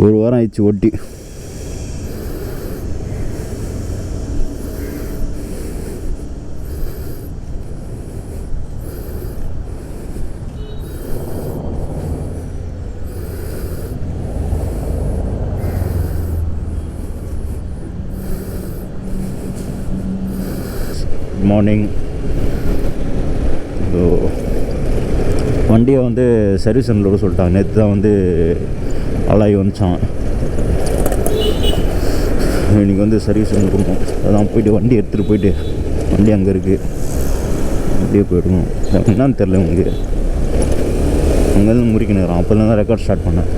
ஒரு வாரம் ஆயிடுச்சு ஓட்டி. மார்னிங். வண்டியை வந்து சர்வீஸ் சென்டரில் சொல்லிட்டாங்க. நேற்று தான் வந்து அலாய் வந்துச்சான். இன்றைக்கி வந்து சர்வீஸ் சென்டர் கொடுக்கும். அதான் போய்ட்டு வண்டி எடுத்துகிட்டு போயிட்டு, வண்டி அங்கே இருக்குது, அப்படியே போய்டுவோம். என்னன்னு தெரில உங்களுக்கு. அங்கேருந்து முறிக்கணும். அப்போல்லாம் தான் ரெக்கார்ட் ஸ்டார்ட் பண்ணேன்.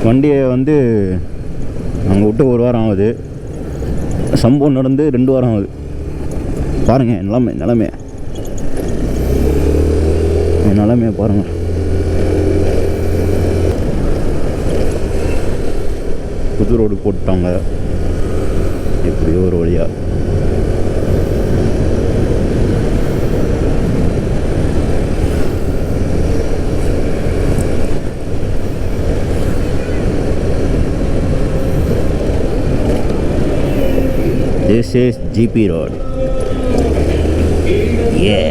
வண்டியை வந்து அங்கே விட்டு ஒரு வாரம் ஆகுது. சம்பவம் நடந்து 2 வாரம் ஆகுது. பாருங்கள் நிலைமையை பாருங்கள். புது ரோடு போட்டாங்க எப்படியோ ஒரு வழியாக. This is GP Road. Yeah.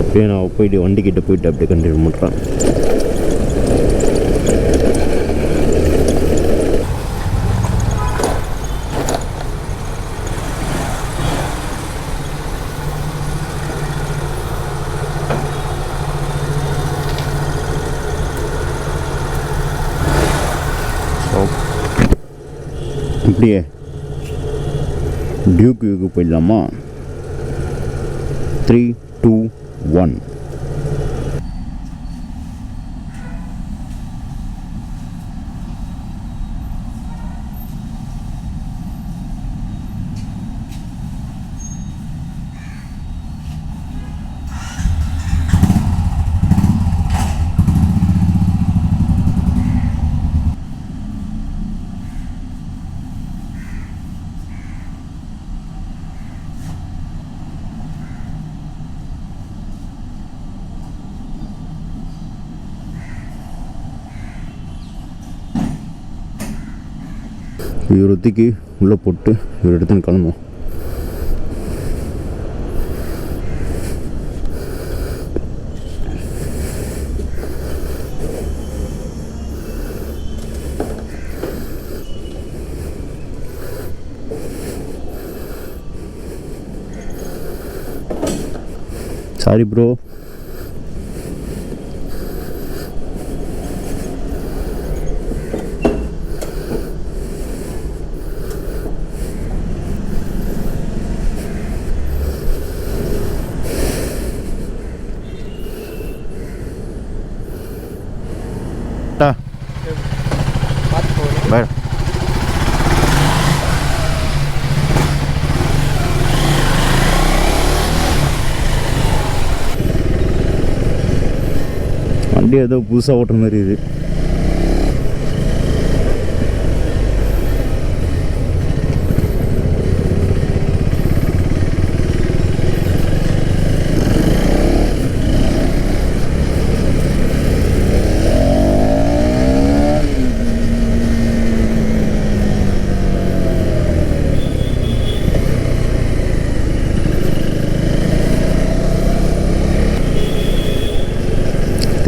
அப்படியே நான் போயிட்டு வண்டிக்கிட்ட போயிட்டு அப்படியே கண்டினியூ பண்ணுறேன். இப்படியே டியூக்கு போயிடலாமா? 3, 2, 1. இவரத்துக்கு உள்ளே போட்டு இவர் எடுத்துன்னு கிளம்புவோம். Sorry bro. बैठ வண்டி ஏதோ புதுசாக ஓட்டுற மாதிரி இது.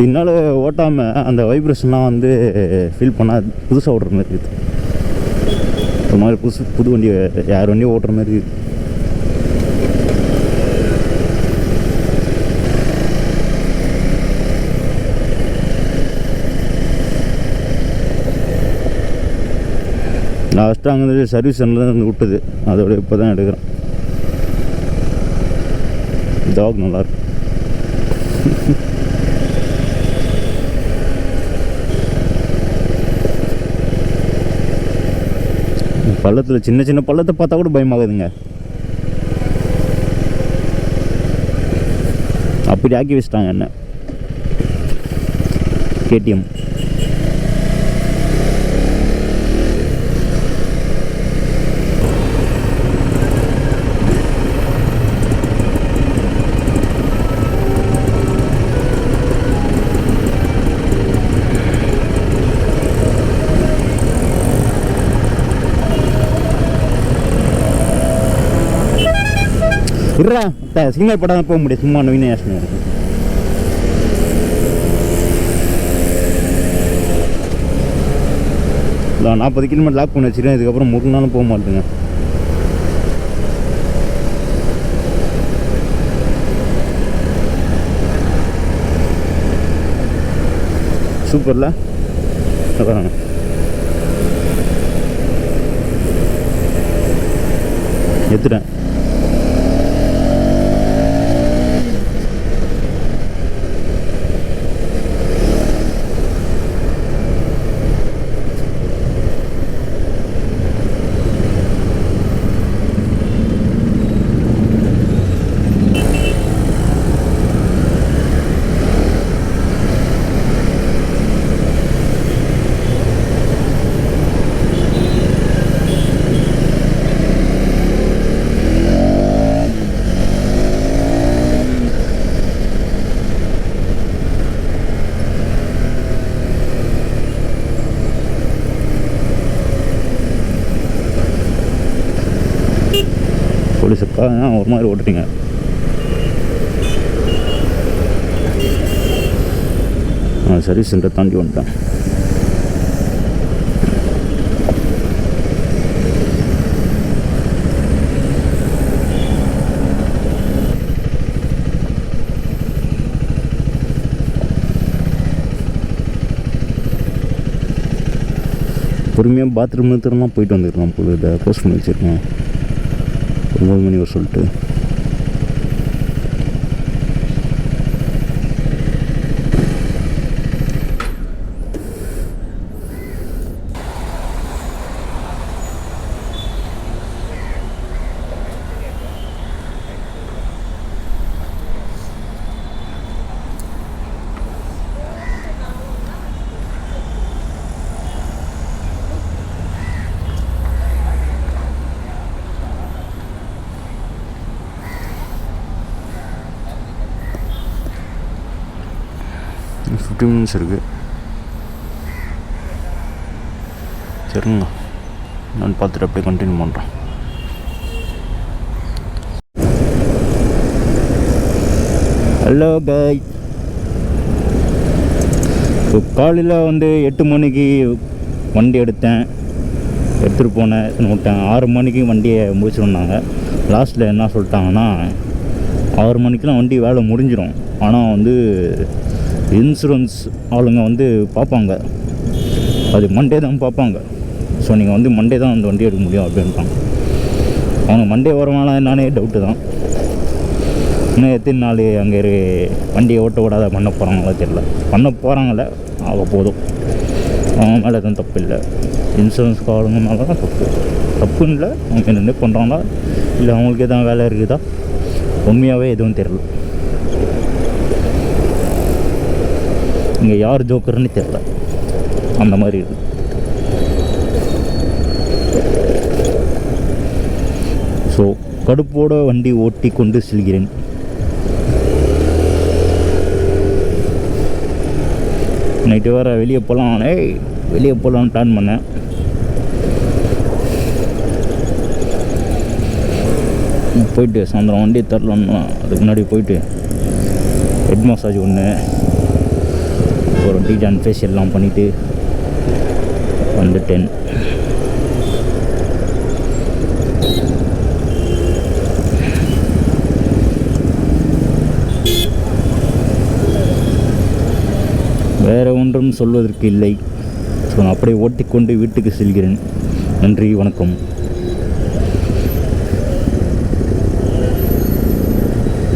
இதனால் ஓட்டாமல் அந்த வைப்ரேஷன்லாம் வந்து ஃபீல் பண்ணால் புதுசாக ஓட்டுற மாதிரி இருக்குது. ஒரு மாதிரி புது வண்டி யார் வண்டியும் ஓட்டுற மாதிரி இருக்குது. லாஸ்ட்டாக அங்கே சர்வீஸ் சென்டரில் வந்து விட்டுது. அதோட இப்போ தான் எடுக்கிறேன். டாக் நல்லாயிருக்கு. பள்ளத்தில் சின்ன சின்ன பள்ளத்தை பார்த்தா கூட பயமாகுதுங்க. அப்படி ஆக்கி வச்சிட்டாங்க என்ன கேடிஎம். சிக்னல் படாத போக முடியும். சும்மா நவீன யோசனை இருக்கு. இல்லை 40 கிலோமீட்டர் லாக் பண்ணி வச்சுருக்கேன். இதுக்கப்புறம் 3 நாளும் போக மாட்டேங்க. சூப்பரில் வராங்க. எடுத்துட்டேன். போலீஸுக்கா ஒரு மாதிரி ஓட்டுறீங்க. சர்வீஸ் சென்டர் தாண்டி வந்துட்டேன். பொறுமையாக பாத்ரூம் நிறுத்தலாம் போயிட்டு வந்துருக்கலாம். போல இதை க்ளோஸ் பண்ணி வச்சுருக்கேன் 9 மணி வரை சொல்லிட்டு. ஃபிஃப்டி மினிட்ஸ் இருக்குது. சரிங்க, நான் பார்த்துட்டு அப்படியே கண்டினியூ பண்ணுறேன். ஹலோ பாய். இப்போ காலையில் 8 மணிக்கு வண்டி எடுத்துகிட்டு போனேன் விட்டேன். 6 மணிக்கு வண்டியை முடிச்சிருந்தாங்க. லாஸ்ட்டில் என்ன சொல்லிட்டாங்கன்னா 6 மணிக்கெலாம் வண்டி வேலை முடிஞ்சிடும். ஆனால் இன்சூரன்ஸ் ஆளுங்க பார்ப்பாங்க, அது மண்டே தான் பார்ப்பாங்க. ஸோ நீங்கள் மண்டே தான் அந்த வண்டி எடுக்க முடியும் அப்படின்ட்டாங்க. அவங்க மண்டே வரவானா நானே டவுட்டு தான். இன்னும் எத்தனை நாள் அங்கே வண்டியை ஓட்ட விடாத பண்ண போகிறாங்களோ தெரியல. பண்ண போகிறாங்கள ஆக போதும். அவங்க மேலே எதுவும் தப்பு இல்லை. இன்சூரன்ஸ் ஆளுங்க மேலே தான் தப்புன்னு இல்லை. அவங்க என்ன பண்ணுறாங்களா இல்லை அவங்களுக்கு எதாவது வேலை இருக்குதா உண்மையாகவே எதுவும் தெரியல. இங்கே யார் ஜோக்கர்னு தெரியல, அந்த மாதிரி இருக்குது. ஸோ கடுப்போட வண்டி ஓட்டி கொண்டு செல்கிறேன். நைட்டு வேறு வெளியே போகலான்னு பிளான் பண்ணேன். போயிட்டு சாயந்தரம் வண்டி தரலான்னு அதுக்கு முன்னாடி போயிட்டு ஹெட் மசாஜ் ஒன்று, ஒரு டீஜான் ஃபேஷியல்லாம் பண்ணிவிட்டு வந்துட்டேன். வேறு ஒன்றும் சொல்வதற்கு இல்லை. ஸோ நான் அப்படியே ஓட்டிக்கொண்டு வீட்டுக்கு செல்கிறேன். நன்றி, வணக்கம்.